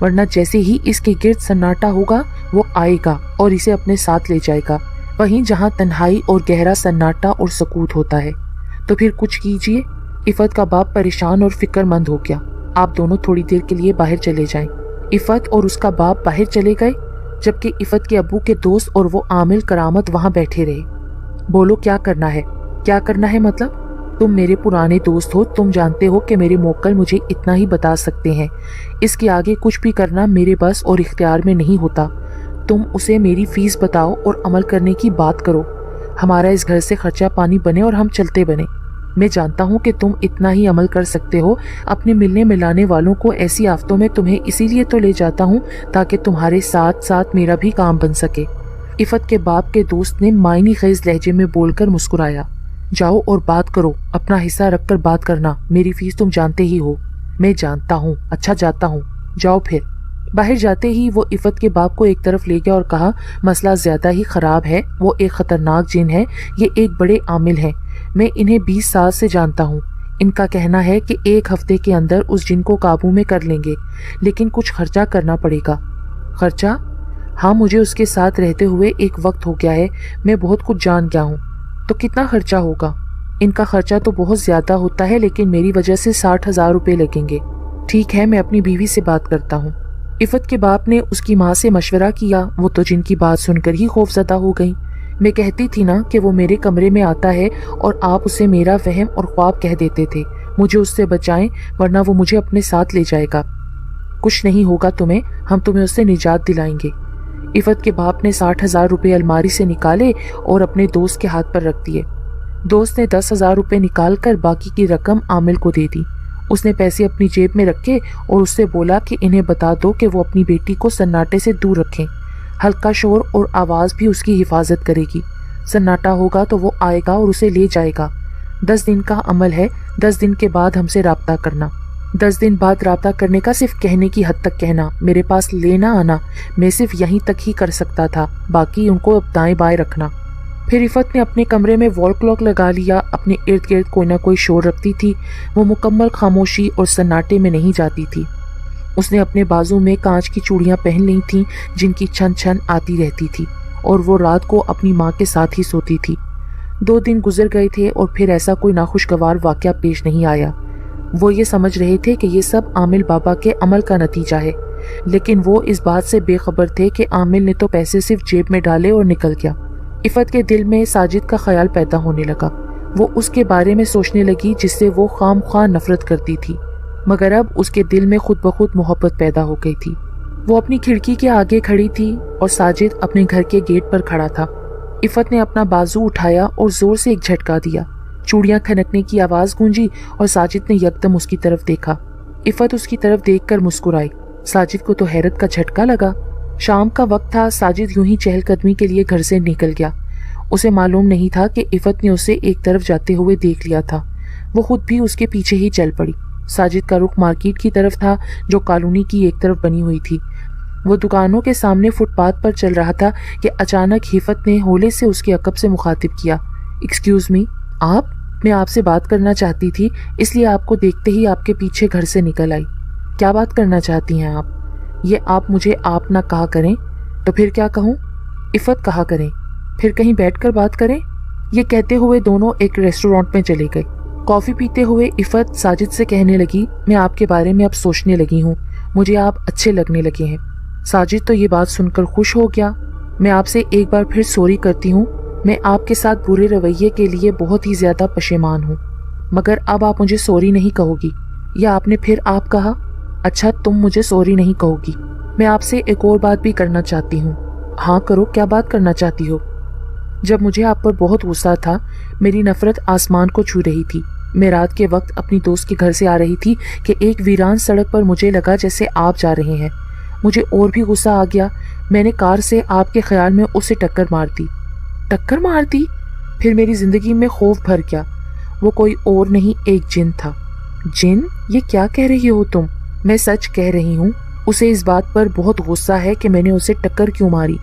ورنہ جیسے ہی اس کے گرد سناٹا ہوگا وہ آئے گا اور اسے اپنے ساتھ لے جائے گا، وہیں جہاں تنہائی اور گہرا سناٹا اور سکوت ہوتا ہے۔ تو پھر کچھ کیجئے۔ عفت کا باپ پریشان اور فکر مند ہو گیا۔ آپ دونوں تھوڑی دیر کے لیے باہر چلے جائیں۔ عفت اور اس کا باپ باہر چلے گئے، جبکہ عفت کے ابو کے دوست اور وہ عامل کرامت وہاں بیٹھے رہے۔ بولو کیا کرنا ہے؟ کیا کرنا ہے مطلب؟ تم میرے پرانے دوست ہو، تم جانتے ہو کہ میرے موکل مجھے اتنا ہی بتا سکتے ہیں۔ اس کے آگے کچھ بھی کرنا میرے بس اور اختیار میں نہیں ہوتا۔ تم اسے میری فیس بتاؤ اور عمل کرنے کی بات کرو۔ ہمارا اس گھر سے خرچہ پانی بنے اور ہم چلتے بنے۔ میں جانتا ہوں کہ تم اتنا ہی عمل کر سکتے ہو۔ اپنے ملنے ملانے والوں کو ایسی آفتوں میں تمہیں اسی لیے تو لے جاتا ہوں تاکہ تمہارے ساتھ ساتھ میرا بھی کام بن سکے۔ عفت کے باپ کے دوست نے معنی خیز لہجے میں بول کر مسکرایا۔ جاؤ اور بات کرو، اپنا حصہ رکھ کر بات کرنا، میری فیس تم جانتے ہی ہو۔ میں جانتا ہوں، اچھا جاتا ہوں، جاؤ پھر۔ बाहर जाते ही वो इफ़त के बाप को एक तरफ ले गया और कहा, मसला ज़्यादा ही ख़राब है, वो एक ख़तरनाक जिन है, ये एक बड़े आमिल हैं, मैं इन्हें 20 साल से जानता हूँ। इनका कहना है कि 1 हफ्ते के अंदर उस जिन को काबू में कर लेंगे, लेकिन कुछ खर्चा करना पड़ेगा। खर्चा? हाँ, मुझे उसके साथ रहते हुए एक वक्त हो गया है, मैं बहुत कुछ जान गया हूँ। तो कितना खर्चा होगा? इनका खर्चा तो बहुत ज़्यादा होता है, लेकिन मेरी वजह से 60,000 रुपये लगेंगे। ठीक है, मैं अपनी बीवी से बात करता हूँ। इफ़त के बाप ने उसकी माँ से मशवरा किया। वो तो जिनकी बात सुनकर ही खौफजदा हो गई। मैं कहती थी ना कि वो मेरे कमरे में आता है और आप उसे मेरा वहम और ख्वाब कह देते थे। मुझे उससे बचाएं, वरना वो मुझे अपने साथ ले जाएगा। कुछ नहीं होगा तुम्हें, हम तुम्हें उससे निजात दिलाएंगे। इफ़त के बाप ने 60,000 रुपये अलमारी से निकाले और अपने दोस्त के हाथ पर रख दिए। दोस्त ने 10,000 रुपये निकाल कर बाकी की रकम आमिल को दे दी। उसने पैसे अपनी जेब में रखे और उससे बोला कि इन्हें बता दो कि वो अपनी बेटी को सन्नाटे से दूर रखें। हल्का शोर और आवाज़ भी उसकी हिफाजत करेगी। सन्नाटा होगा तो वो आएगा और उसे ले जाएगा। 10 दिन का अमल है, 10 दिन के बाद हमसे राब्ता करना। 10 दिन बाद राब्ता करने का सिर्फ कहने की हद तक कहना, मेरे पास लेना आना मैं सिर्फ यहीं तक ही कर सकता था, बाकी उनको अब दाएं बाएं रखना। फिर इफ़त ने अपने कमरे में वॉल क्लॉक लगा लिया। अपने इर्द गिर्द कोई ना कोई शोर रखती थी। वो मुकम्मल खामोशी और सन्नाटे में नहीं जाती थी। उसने अपने बाजू में कांच की चूड़ियाँ पहन ली थीं, जिनकी छन छन आती रहती थी, और वो रात को अपनी माँ के साथ ही सोती थी। 2 दिन गुजर गए थे और फिर ऐसा कोई नाखुशगवार वाक़या पेश नहीं आया। वो ये समझ रहे थे कि ये सब आमिल बाबा के अमल का नतीजा है, लेकिन वो इस बात से बेखबर थे कि आमिल ने तो पैसे सिर्फ जेब में डाले और निकल गया। इफ़त के दिल में साजिद का ख्याल पैदा होने लगा। वो उसके बारे में सोचने लगी जिससे वो खामख्वाह नफरत करती थी, मगर अब उसके दिल में खुद ब खुद मोहब्बत पैदा हो गई थी। वो अपनी खिड़की के आगे खड़ी थी और साजिद अपने घर के गेट पर खड़ा था। इफ़त ने अपना बाजू उठाया और जोर से एक झटका दिया। चूड़ियाँ खनकने की आवाज़ गूंजी और साजिद ने यकदम उसकी तरफ देखा। इफ़त उसकी तरफ देखकर मुस्कुराई। साजिद को तो हैरत का झटका लगा। शाम का वक्त था। साजिद यूं ही चहलकदमी के लिए घर से निकल गया। उसे मालूम नहीं था कि इफ़त ने उसे एक तरफ जाते हुए देख लिया था। वो खुद भी उसके पीछे ही चल पड़ी। साजिद का रुख मार्केट की तरफ था, जो कॉलोनी की एक तरफ बनी हुई थी। वो दुकानों के सामने फुटपाथ पर चल रहा था कि अचानक इफ़त ने होले से उसके अकब से मुखातिब किया। एक्सक्यूज़ मी, आप? मैं आपसे बात करना चाहती थी, इसलिए आपको देखते ही आपके पीछे घर से निकल आई। क्या बात करना चाहती हैं आप? ये आप मुझे आप ना कहा करें तो फिर क्या कहूँ? इफ़त कहा करें, फिर कहीं बैठकर बात करें। ये कहते हुए दोनों एक रेस्टोरेंट में चले गए। कॉफ़ी पीते हुए इफ़त साजिद से कहने लगी, मैं आपके बारे में अब सोचने लगी हूँ, मुझे आप अच्छे लगने लगे हैं। साजिद तो ये बात सुनकर खुश हो गया। मैं आपसे एक बार फिर सॉरी करती हूँ, मैं आपके साथ बुरे रवैये के लिए बहुत ही ज़्यादा पशेमान हूँ, मगर अब आप मुझे सॉरी नहीं कहोगी। या आपने फिर आप कहा? अच्छा, तुम मुझे सॉरी नहीं कहोगी। मैं आपसे एक और बात भी करना चाहती हूँ। हाँ करो, क्या बात करना चाहती हो? जब मुझे आप पर बहुत गुस्सा था, मेरी नफरत आसमान को छू रही थी। मैं रात के वक्त अपनी दोस्त के घर से आ रही थी कि एक वीरान सड़क पर मुझे लगा जैसे आप जा रहे हैं। मुझे और भी गुस्सा आ गया। मैंने कार से आपके ख्याल में उसे टक्कर मार दी। टक्कर मार दी? फिर मेरी जिंदगी में खौफ भर गया। वो कोई और नहीं, एक जिन था। जिन? ये क्या कह रही हो तुम? मैं सच कह रही हूँ। उसे इस बात पर बहुत गुस्सा है कि मैंने उसे टक्कर क्यों मारी,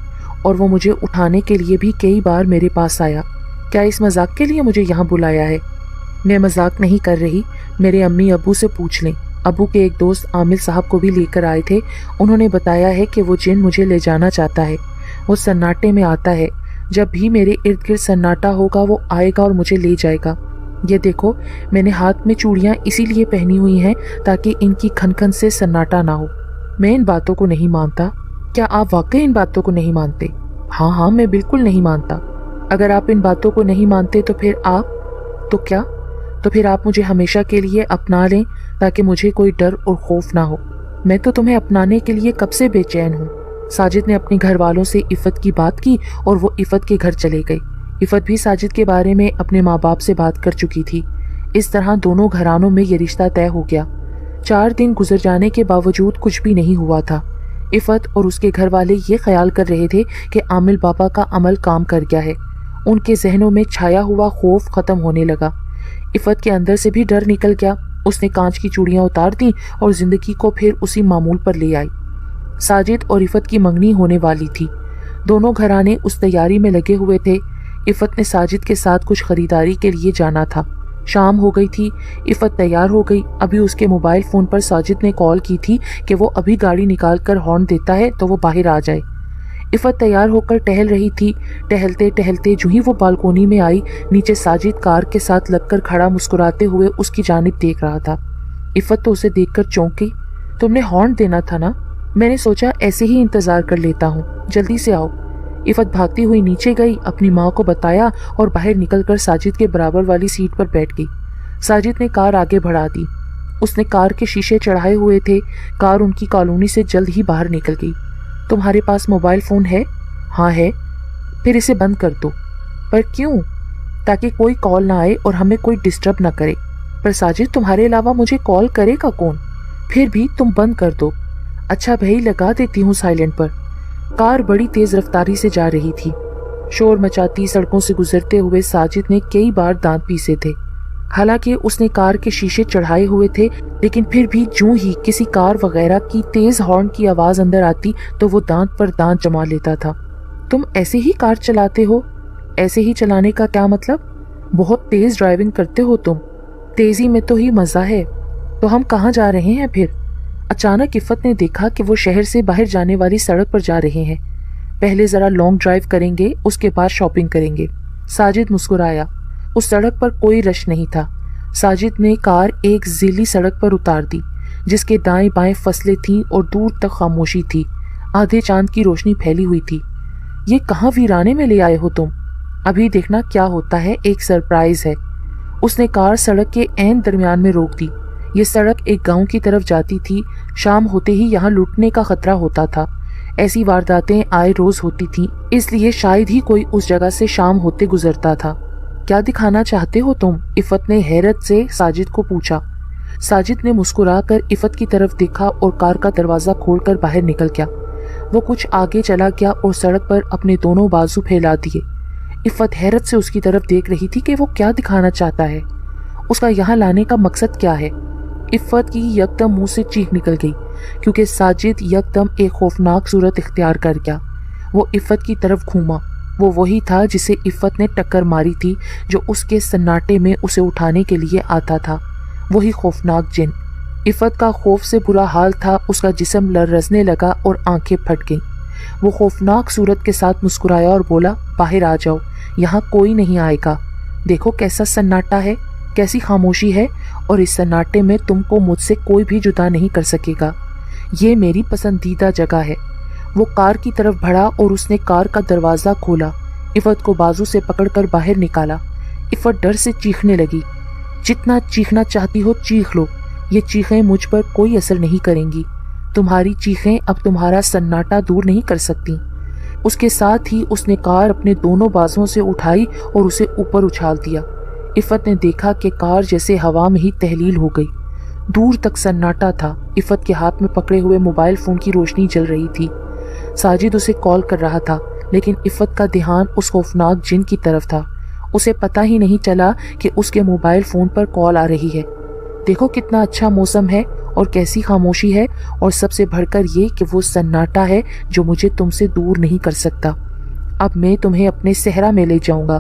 और वो मुझे उठाने के लिए भी कई बार मेरे पास आया। क्या इस मजाक के लिए मुझे यहाँ बुलाया है? मैं मजाक नहीं कर रही। मेरे अम्मी अबू से पूछ लें। अबू के एक दोस्त आमिर साहब को भी लेकर आए थे। उन्होंने बताया है कि वो जिन मुझे ले जाना चाहता है। वो सन्नाटे में आता है। जब भी मेरे इर्द गिर्द सन्नाटा होगा वो आएगा और मुझे ले जाएगा। ये देखो, मैंने हाथ में चूड़ियाँ इसीलिए पहनी हुई हैं ताकि इनकी खनखन से सन्नाटा ना हो। मैं इन बातों को नहीं मानता। क्या आप वाकई इन बातों को नहीं मानते? हाँ हाँ, मैं बिल्कुल नहीं मानता। अगर आप इन बातों को नहीं मानते तो फिर आप तो क्या? तो फिर आप मुझे हमेशा के लिए अपना लें ताकि मुझे कोई डर और खौफ ना हो। मैं तो तुम्हें अपनाने के लिए कब से बेचैन हूँ। साजिद ने अपने घर वालों से इफ़त की बात की और वो इफ़त के घर चले गए। इफ़त भी साजिद के बारे में अपने माँ बाप से बात कर चुकी थी। इस तरह दोनों घरानों में ये रिश्ता तय हो गया। 4 दिन गुजर जाने के बावजूद कुछ भी नहीं हुआ था। इफ़त और उसके घर वाले ये ख्याल कर रहे थे कि आमिल बाबा का अमल काम कर गया है। उनके जहनों में छाया हुआ खौफ ख़त्म होने लगा। इफ़त के अंदर से भी डर निकल गया। उसने कांच की चूड़ियाँ उतार दी और ज़िंदगी को फिर उसी मामूल पर ले आई। साजिद और इफ़त की मंगनी होने वाली थी। दोनों घराने उस तैयारी में लगे हुए थे। इफ़त ने साजिद के साथ कुछ खरीदारी के लिए जाना था। शाम हो गई थी। इफ़त तैयार हो गई। अभी उसके मोबाइल फ़ोन पर साजिद ने कॉल की थी कि वो अभी गाड़ी निकाल कर हॉर्न देता है तो वो बाहर आ जाए। इफ़त तैयार होकर टहल रही थी। टहलते टहलते जो ही वो बालकोनी में आई, नीचे साजिद कार के साथ लगकर खड़ा मुस्कुराते हुए उसकी जानिब देख रहा था। इफ़त तो उसे देखकर चौंक गई। तुमने हॉर्न देना था ना? मैंने सोचा ऐसे ही इंतज़ार कर लेता हूँ, जल्दी से आओ। इफ़त भागती हुई नीचे गई, अपनी माँ को बताया और बाहर निकलकर साजिद के बराबर वाली सीट पर बैठ गई। साजिद ने कार आगे बढ़ा दी। उसने कार के शीशे चढ़ाए हुए थे। कार उनकी कॉलोनी से जल्द ही बाहर निकल गई। तुम्हारे पास मोबाइल फ़ोन है? हाँ है। फिर इसे बंद कर दो। पर क्यों? ताकि कोई कॉल ना आए और हमें कोई डिस्टर्ब ना करे। पर साजिद, तुम्हारे अलावा मुझे कॉल करेगा कौन? फिर भी तुम बंद कर दो। अच्छा भाई, लगा देती हूँ साइलेंट पर। कार बड़ी तेज रफ्तारी से जा रही थी। शोर मचाती सड़कों से गुजरते हुए साजिद ने कई बार दांत पीसे थे। हालांकि उसने कार के शीशे चढ़ाए हुए थे, लेकिन फिर भी जो ही किसी कार वगैरह की तेज हॉर्न की आवाज अंदर आती तो वो दांत पर दांत जमा लेता था। तुम ऐसे ही कार चलाते हो? ऐसे ही चलाने का क्या मतलब? बहुत तेज ड्राइविंग करते हो तुम। तेजी में तो ही मजा है। तो हम कहाँ जा रहे हैं फिर? अचानक इफ़त ने देखा कि वो शहर से बाहर जाने वाली सड़क पर जा रहे हैं। पहले जरा लॉन्ग ड्राइव करेंगे, उसके बाद शॉपिंग करेंगे। साजिद मुस्कुराया। उस सड़क पर कोई रश नहीं था। साजिद ने कार एक ज़ीली सड़क पर उतार दी, जिसके दाएं बाएं फसलें थीं और दूर तक खामोशी थी। आधे चांद की रोशनी फैली हुई थी। ये कहाँ वीराने में ले आए हो तुम? अभी देखना क्या होता है, एक सरप्राइज है। उसने कार सड़क के ऐन दरमियान में रोक दी। ये सड़क एक गांव की तरफ जाती थी। शाम होते ही यहाँ लूटने का खतरा होता था। ऐसी वारदातें आए रोज होती थीं, इसलिए शायद ही कोई उस जगह से शाम होते गुजरता था। क्या दिखाना चाहते हो तुम? इफ़त ने हैरत से साजिद को पूछा। साजिद ने मुस्कुराकर इफ़त की तरफ देखा और कार का दरवाजा खोलकर बाहर निकल गया। वो कुछ आगे चला गया और सड़क पर अपने दोनों बाजू फैला दिए। इफ़त हैरत से उसकी तरफ देख रही थी कि वो क्या दिखाना चाहता है, उसका यहाँ लाने का मकसद क्या है। इफ़त की यकदम मुंह से चीख निकल गई, क्योंकि साजिद यकदम एक खौफनाक सूरत इख्तियार कर गया। वो इफ़त की तरफ घूमा। वो वही था जिसे इफ़त ने टक्कर मारी थी, जो उसके सन्नाटे में उसे उठाने के लिए आता था। वही खौफनाक जिन। इफ़त का खौफ से बुरा हाल था। उसका जिस्म लरजने लगा और आंखें फट गईं। वो खौफनाक सूरत के साथ मुस्कुराया और बोला, बाहर आ जाओ, यहाँ कोई नहीं आएगा। देखो कैसा सन्नाटा है, कैसी खामोशी है, और इस सन्नाटे में तुमको मुझसे कोई भी जुदा नहीं कर सकेगा। ये मेरी पसंदीदा जगह है। वो कार की तरफ बढ़ा और उसने कार का दरवाज़ा खोला। इफ़त को बाजू से पकड़कर बाहर निकाला। इफ़त डर से चीखने लगी। जितना चीखना चाहती हो चीख लो, ये चीखें मुझ पर कोई असर नहीं करेंगी। तुम्हारी चीखें अब तुम्हारा सन्नाटा दूर नहीं कर सकती। उसके साथ ही उसने कार अपने दोनों बाजुओं से उठाई और उसे ऊपर उछाल दिया। इफ़त ने देखा कि कार जैसे हवा में ही तहलील हो गई। दूर तक सन्नाटा था। इफ़त के हाथ में पकड़े हुए मोबाइल फ़ोन की रोशनी जल रही थी। साजिद उसे कॉल कर रहा था, लेकिन इफ़त का ध्यान उस खौफनाक जिन की तरफ था। उसे पता ही नहीं चला कि उसके मोबाइल फ़ोन पर कॉल आ रही है। देखो कितना अच्छा मौसम है और कैसी खामोशी है, और सबसे बढ़कर ये कि वो सन्नाटा है जो मुझे तुमसे दूर नहीं कर सकता। अब मैं तुम्हें अपने सहरा में ले जाऊंगा।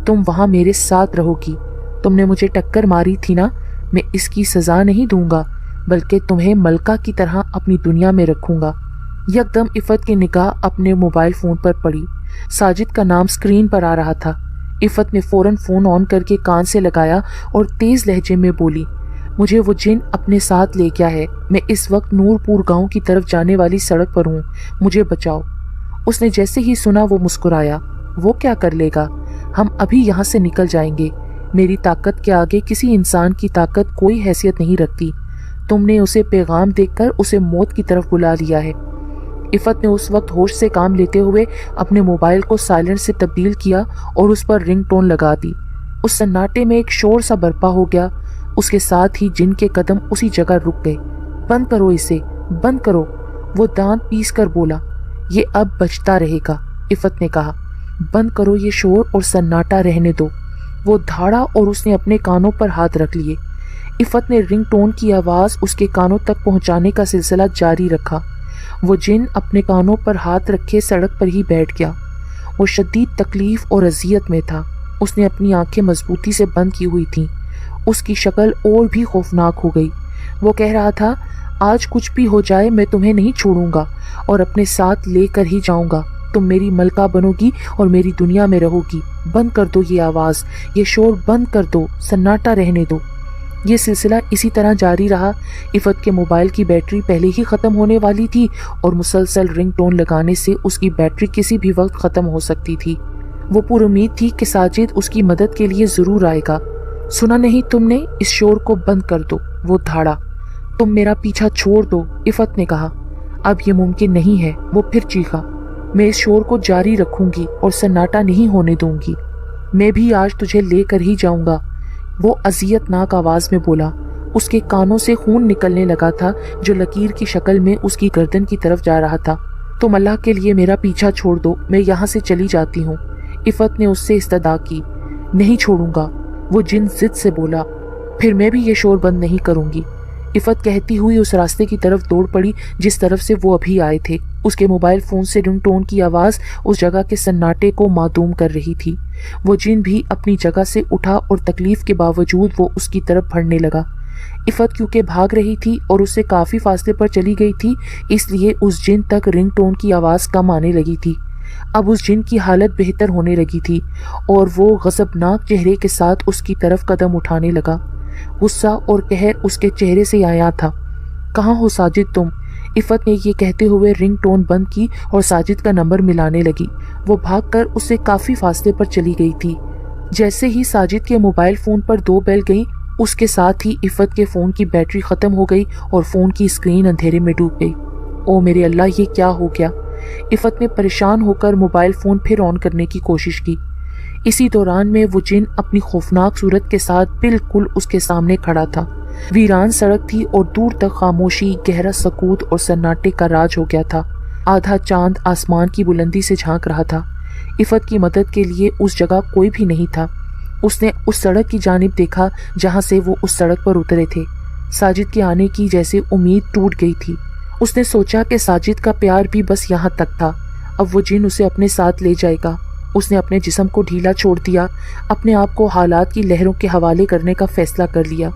तुम वहाँ मेरे साथ रहोगी। तुमने मुझे टक्कर मारी थी ना, मैं इसकी सज़ा नहीं दूंगा, बल्कि तुम्हें मलका की तरह अपनी दुनिया में रखूंगा। यकदम इफ़त की निगाह अपने मोबाइल फ़ोन पर पड़ी। साजिद का नाम स्क्रीन पर आ रहा था। इफ़त ने फ़ौरन फ़ोन ऑन करके कान से लगाया और तेज़ लहजे में बोली, मुझे वो जिन अपने साथ ले गया है। मैं इस वक्त नूरपुर गांव की तरफ जाने वाली सड़क पर हूँ, मुझे बचाओ। उसने जैसे ही सुना वो मुस्कुराया। वो क्या कर लेगा, हम अभी यहाँ से निकल जाएंगे। मेरी ताकत के आगे किसी इंसान की ताकत कोई हैसियत नहीं रखती। तुमने उसे पैगाम देकर उसे मौत की तरफ बुला लिया है। इफ़त ने उस वक्त होश से काम लेते हुए अपने मोबाइल को साइलेंट से तब्दील किया और उस पर रिंगटोन लगा दी। उस सन्नाटे में एक शोर सा बर्पा हो गया। उसके साथ ही जिन के कदम उसी जगह रुक गए। बंद करो इसे, बंद करो, वो दांत पीस कर बोला। ये अब बचता रहेगा, इफ़त ने कहा। बंद करो ये शोर और सन्नाटा रहने दो। वो धाड़ा और उसने अपने कानों पर हाथ रख लिए। इफ़त ने रिंगटोन की आवाज़ उसके कानों तक पहुंचाने का सिलसिला जारी रखा। وہ جن اپنے کانوں پر ہاتھ رکھے سڑک پر ہی بیٹھ گیا۔ وہ شدید تکلیف اور اذیت میں تھا۔ اس نے اپنی آنکھیں مضبوطی سے بند کی ہوئی تھیں۔ اس کی شکل اور بھی خوفناک ہو گئی۔ وہ کہہ رہا تھا، آج کچھ بھی ہو جائے میں تمہیں نہیں چھوڑوں گا اور اپنے ساتھ لے کر ہی جاؤں گا۔ تم میری ملکہ بنو گی اور میری دنیا میں رہو گی۔ بند کر دو یہ آواز، یہ شور بند کر دو، سناٹا رہنے دو۔ یہ سلسلہ اسی طرح جاری رہا۔ عفت کے موبائل کی بیٹری پہلے ہی ختم ہونے والی تھی اور مسلسل رنگ ٹون لگانے سے اس کی بیٹری کسی بھی وقت ختم ہو سکتی تھی۔ وہ پر امید تھی کہ ساجد اس کی مدد کے لیے ضرور آئے گا۔ سنا نہیں تم نے؟ اس شور کو بند کر دو، وہ دھاڑا۔ تم میرا پیچھا چھوڑ دو، عفت نے کہا۔ اب یہ ممکن نہیں ہے، وہ پھر چیخا۔ میں اس شور کو جاری رکھوں گی اور سناٹا نہیں ہونے دوں گی۔ میں بھی آج تجھے لے کر ہی جاؤں گا، وہ اذیت ناک آواز میں بولا۔ اس کے کانوں سے خون نکلنے لگا تھا جو لکیر کی شکل میں اس کی گردن کی طرف جا رہا تھا۔ تم اللہ کے لیے میرا پیچھا چھوڑ دو، میں یہاں سے چلی جاتی ہوں، عفت نے اس سے استدعا کی۔ نہیں چھوڑوں گا، وہ جن ضد سے بولا۔ پھر میں بھی یہ شور بند نہیں کروں گی، عفت کہتی ہوئی اس راستے کی طرف دوڑ پڑی جس طرف سے وہ ابھی آئے تھے۔ اس کے موبائل فون سے رنگ ٹون کی آواز اس جگہ کے سناٹے کو معدوم کر رہی تھی۔ وہ جن بھی اپنی جگہ سے اٹھا اور تکلیف کے باوجود وہ اس کی طرف بڑھنے لگا۔ عفت کیونکہ بھاگ رہی تھی اور اس سے کافی فاصلے پر چلی گئی تھی، اس لیے اس جن تک رنگ ٹون کی آواز کم آنے لگی تھی۔ اب اس جن کی حالت بہتر ہونے لگی تھی اور وہ غضبناک چہرے کے ساتھ اس کی طرف قدم اٹھانے لگا۔ غصہ اور قہر اس کے چہرے سے عیاں تھا۔ کہاں ہو ساجد تم؟ عفت نے یہ کہتے ہوئے رنگ ٹون بند کی اور ساجد کا نمبر ملانے لگی۔ وہ بھاگ کر اس سے کافی فاصلے پر چلی گئی تھی۔ جیسے ہی ساجد کے موبائل فون پر 2 بیل گئیں، اس کے ساتھ ہی عفت کے فون کی بیٹری ختم ہو گئی اور فون کی اسکرین اندھیرے میں ڈوب گئی۔ او میرے اللہ، یہ کیا ہو گیا؟ عفت نے پریشان ہو کر موبائل فون پھر آن کرنے کی کوشش کی۔ اسی دوران میں وہ جن اپنی خوفناک صورت کے ساتھ بالکل اس کے سامنے کھڑا تھا۔ ویران سڑک تھی اور دور تک خاموشی، گہرا سکوت اور سناٹے کا راج ہو گیا تھا۔ آدھا چاند آسمان کی بلندی سے جھانک رہا تھا۔ عفت کی مدد کے لیے اس جگہ کوئی بھی نہیں تھا۔ اس نے اس سڑک کی جانب دیکھا جہاں سے وہ اس سڑک پر اترے تھے۔ ساجد کے آنے کی جیسے امید ٹوٹ گئی تھی۔ اس نے سوچا کہ ساجد کا پیار بھی بس یہاں تک تھا، اب وہ جن اسے اپنے ساتھ لے جائے گا۔ اس نے اپنے جسم کو ڈھیلا چھوڑ دیا، اپنے آپ کو حالات کی لہروں کے حوالے کرنے کا فیصلہ کر لیا،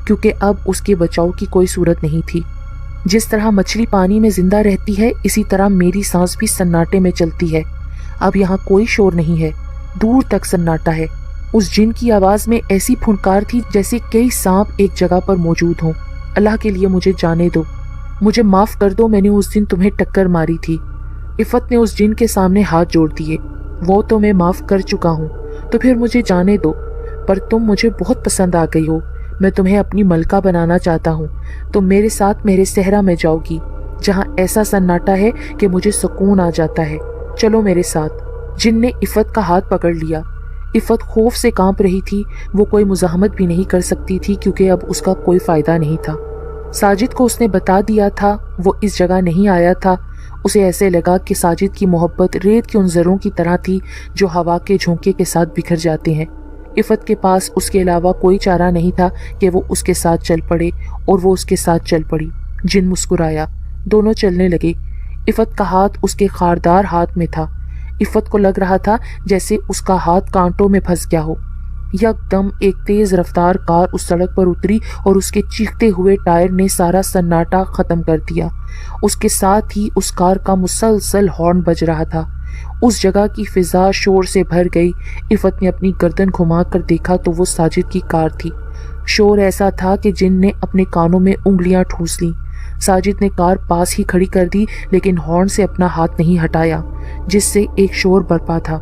کیونکہ اب اس کے بچاؤ کی کوئی صورت نہیں تھی۔ جس طرح مچھلی پانی میں زندہ رہتی ہے، اسی طرح میری سانس بھی سناٹے میں چلتی ہے۔ اب یہاں کوئی شور نہیں ہے، دور تک سناٹا ہے۔ اس جن کی آواز میں ایسی پھنکار تھی جیسے کئی سانپ ایک جگہ پر موجود ہوں۔ اللہ کے لیے مجھے جانے دو، مجھے معاف کر دو، میں نے اس دن تمہیں ٹکر ماری تھی۔ عفت نے اس جن کے سامنے ہاتھ جوڑ دیے۔ وہ تو میں معاف کر چکا ہوں، تو پھر مجھے جانے دو، پر تم مجھے بہت پسند آ گئی ہو، میں تمہیں اپنی ملکہ بنانا چاہتا ہوں۔ تم میرے ساتھ میرے صحرا میں جاؤ گی، جہاں ایسا سناٹا ہے کہ مجھے سکون آ جاتا ہے۔ چلو میرے ساتھ۔ جن نے عفت کا ہاتھ پکڑ لیا۔ عفت خوف سے کانپ رہی تھی، وہ کوئی مزاحمت بھی نہیں کر سکتی تھی کیونکہ اب اس کا کوئی فائدہ نہیں تھا۔ ساجد کو اس نے بتا دیا تھا وہ اس جگہ نہیں آیا تھا۔ اسے ایسے لگا کہ ساجد کی محبت ریت کے ان ذروں کی طرح تھی جو ہوا کے جھونکے کے ساتھ بکھر جاتے ہیں۔ عفت کے پاس اس کے علاوہ کوئی چارہ نہیں تھا کہ وہ اس کے ساتھ چل پڑے، اور وہ اس کے ساتھ چل پڑی۔ جن مسکرایا، دونوں چلنے لگے۔ عفت کا ہاتھ اس کے خاردار ہاتھ میں تھا۔ عفت کو لگ رہا تھا جیسے اس کا ہاتھ کانٹوں میں پھنس گیا ہو۔ یک دم ایک تیز رفتار کار اس سڑک پر اتری اور اس کے چیختے ہوئے ٹائر نے سارا سناٹا ختم کر دیا۔ اس کے ساتھ ہی اس کار کا مسلسل ہارن بج رہا تھا۔ اس جگہ کی فضا شور سے بھر گئی۔ عفت نے اپنی گردن گھما کر دیکھا تو وہ ساجد کی کار تھی۔ شور ایسا تھا کہ جن نے اپنے کانوں میں انگلیاں ٹھوس لیں۔ ساجد نے کار پاس ہی کھڑی کر دی لیکن ہارن سے اپنا ہاتھ نہیں ہٹایا، جس سے ایک شور برپا تھا۔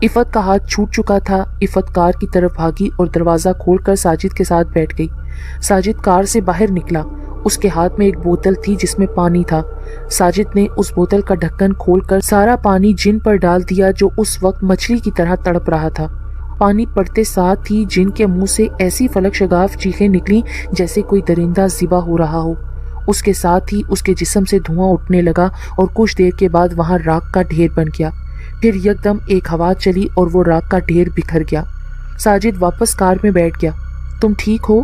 عفت کا ہاتھ چھوٹ چکا تھا۔ عفت کار کی طرف بھاگی اور دروازہ کھول کر ساجد کے ساتھ بیٹھ گئی۔ ساجد کار سے باہر نکلا۔ اس کے ہاتھ میں ایک بوتل تھی جس میں پانی تھا۔ ساجد نے اس بوتل کا ڈھکن کھول کر سارا پانی جن پر ڈال دیا جو اس وقت مچھلی کی طرح تڑپ رہا تھا۔ پانی پڑتے ساتھ ہی جن کے منہ سے ایسی فلک شگاف چیخیں نکلیں جیسے کوئی درندہ ذبح ہو رہا ہو۔ اس کے ساتھ ہی اس کے جسم سے دھواں اٹھنے لگا اور کچھ دیر کے بعد وہاں راکھ کا ڈھیر بن گیا۔ پھر یکدم ایک ہوا چلی اور وہ راکھ کا ڈھیر بکھر گیا۔ ساجد واپس کار میں بیٹھ گیا۔ تم ٹھیک ہو؟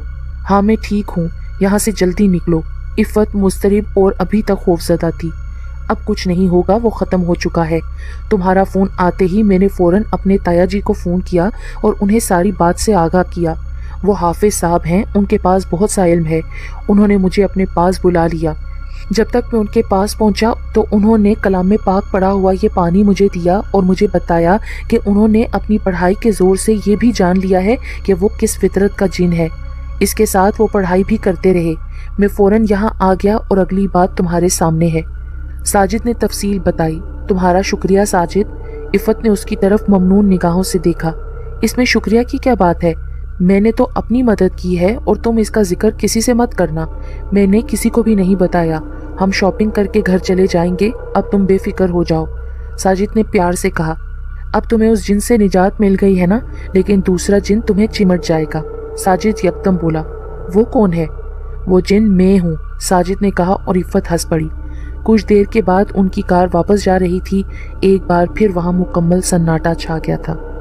ہاں میں ٹھیک ہوں، یہاں سے جلدی نکلو۔ عفت مضطرب اور ابھی تک خوفزدہ تھی۔ अब कुछ नहीं होगा, वो ख़त्म हो चुका है। तुम्हारा फ़ोन आते ही मैंने फ़ौरन अपने ताया जी को फ़ोन किया और उन्हें सारी बात से आगाह किया। वो हाफिज़ साहब हैं, उनके पास बहुत सा इल्म है। उन्होंने मुझे अपने पास बुला लिया। जब तक मैं उनके पास पहुंचा तो उन्होंने कलाम पाक पढ़ा हुआ ये पानी मुझे दिया और मुझे बताया कि उन्होंने अपनी पढ़ाई के ज़ोर से ये भी जान लिया है कि वो किस फितरत का जिन है। इसके साथ वो पढ़ाई भी करते रहे। मैं फ़ौरन यहाँ आ गया और अगली बात तुम्हारे सामने है। साजिद ने तफसील बताई। तुम्हारा शुक्रिया साजिद। इफ़त ने उसकी तरफ ममनून निगाहों से देखा। इसमें शुक्रिया की क्या बात है? मैंने तो अपनी मदद की है और तुम इसका जिक्र किसी से मत करना। मैंने किसी को भी नहीं बताया। हम शॉपिंग करके घर चले जाएंगे, अब तुम बेफिक्र हो जाओ। साजिद ने प्यार से कहा। अब तुम्हें उस जिन से निजात मिल गई है ना, लेकिन दूसरा जिन तुम्हें चिमट जाएगा। साजिद यकदम बोला। वो कौन है? वो जिन मैं हूँ, साजिद ने कहा और इफ़त हंस पड़ी। कुछ देर के बाद उनकी कार वापस जा रही थी। एक बार फिर वहाँ मुकम्मल सन्नाटा छा गया था।